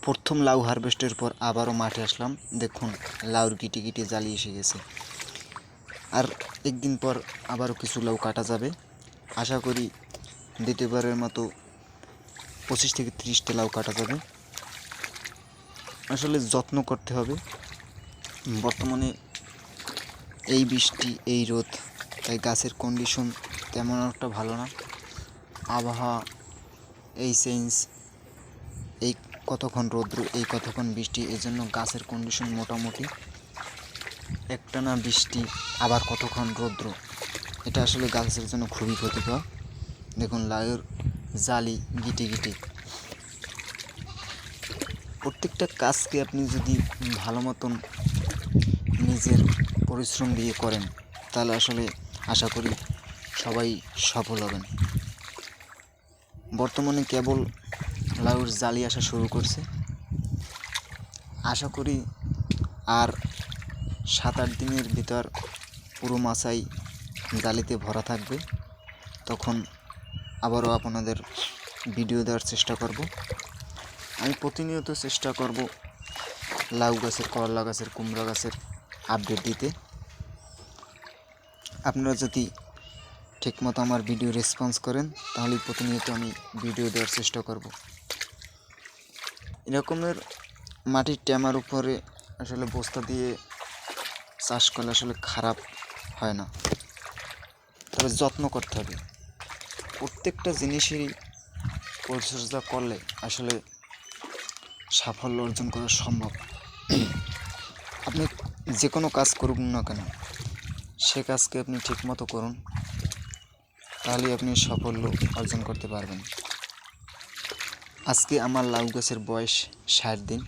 প্রথম লাউ হারভেস্টের পর আবারও মাঠে আসলাম। দেখুন লাউর গিটি গিটি জালি এসে গেছে। আর একদিন পর আবারও কিছু লাউ কাটা যাবে। আশা করি দ্বিতীয়বারের মতো 25 থেকে 30টা লাউ কাটা যাবে। আসলে যত্ন করতে হবে। বর্তমানে এই বৃষ্টি, এই রোদ, তাই গাছের কন্ডিশন তেমন একটা ভালো না। আবহাওয়া এই চেঞ্জ, এই কতক্ষণ রৌদ্র, এই কতক্ষণ বৃষ্টি, এই জন্য গাছের কন্ডিশন মোটামুটি। একটানা বৃষ্টি আবার কতক্ষণ রৌদ্র, এটা আসলে গাছের জন্য খুবই ক্ষতিকর। দেখুন লাউয়ের জালি গিটি গিটি। প্রত্যেকটা কাজকে আপনি যদি ভালো মতন নিজের পরিশ্রম দিয়ে করেন, তাহলে আসলে আশা করি সবাই সফল হবেন। বর্তমানে কেবল লাউয়ের জালি আসা শুরু করছে। আশা করি আর 7-8 দিনের ভিতর পুরো মাছাই জালিতে ভরা থাকবে। তখন আবারও আপনাদের ভিডিও দেওয়ার চেষ্টা করব। আমি প্রতিনিয়ত চেষ্টা করব লাউ গাছের, করলা গাছের, কুমড়া গাছের আপডেট দিতে। আপনারা যদি ঠিকমতো আমার ভিডিও রেসপন্স করেন, তাহলে প্রতিনিয়ত আমি ভিডিও দেওয়ার চেষ্টা করব। এরকমের মাটির ট্যামার উপরে আসলে বস্তা দিয়ে চাষ করলে আসলে খারাপ হয় না, তবে যত্ন করতে হবে। প্রত্যেকটা জিনিসেরই পরিচর্যা করলে আসলে সাফল্য অর্জন করা সম্ভব। আপনি যে কোনো কাজ করুন না কেন, সে কাজকে আপনি ঠিকমতো করুন, তাহলেই আপনি সাফল্য অর্জন করতে পারবেন। আজকে আমার লাউ গাছের বয়স 60 দিন।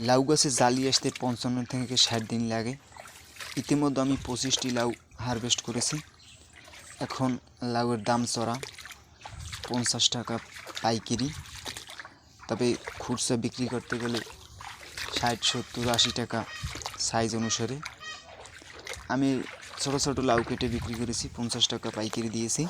লাউ গাছে জালি আসতে 55 থেকে 60 দিন লাগে। ইতিমধ্যে আমি 25টি লাউ হারভেস্ট করেছি। এখন লাউয়ের দাম চড়া, 50 টাকা পাইকারি, তবে খুচরা বিক্রি করতে গেলে 60, 70, 80 টাকা সাইজ অনুসারে। আমি ছোটো ছোটো লাউ কেটে বিক্রি করেছি, 50 টাকা পাইকারি দিয়েছি।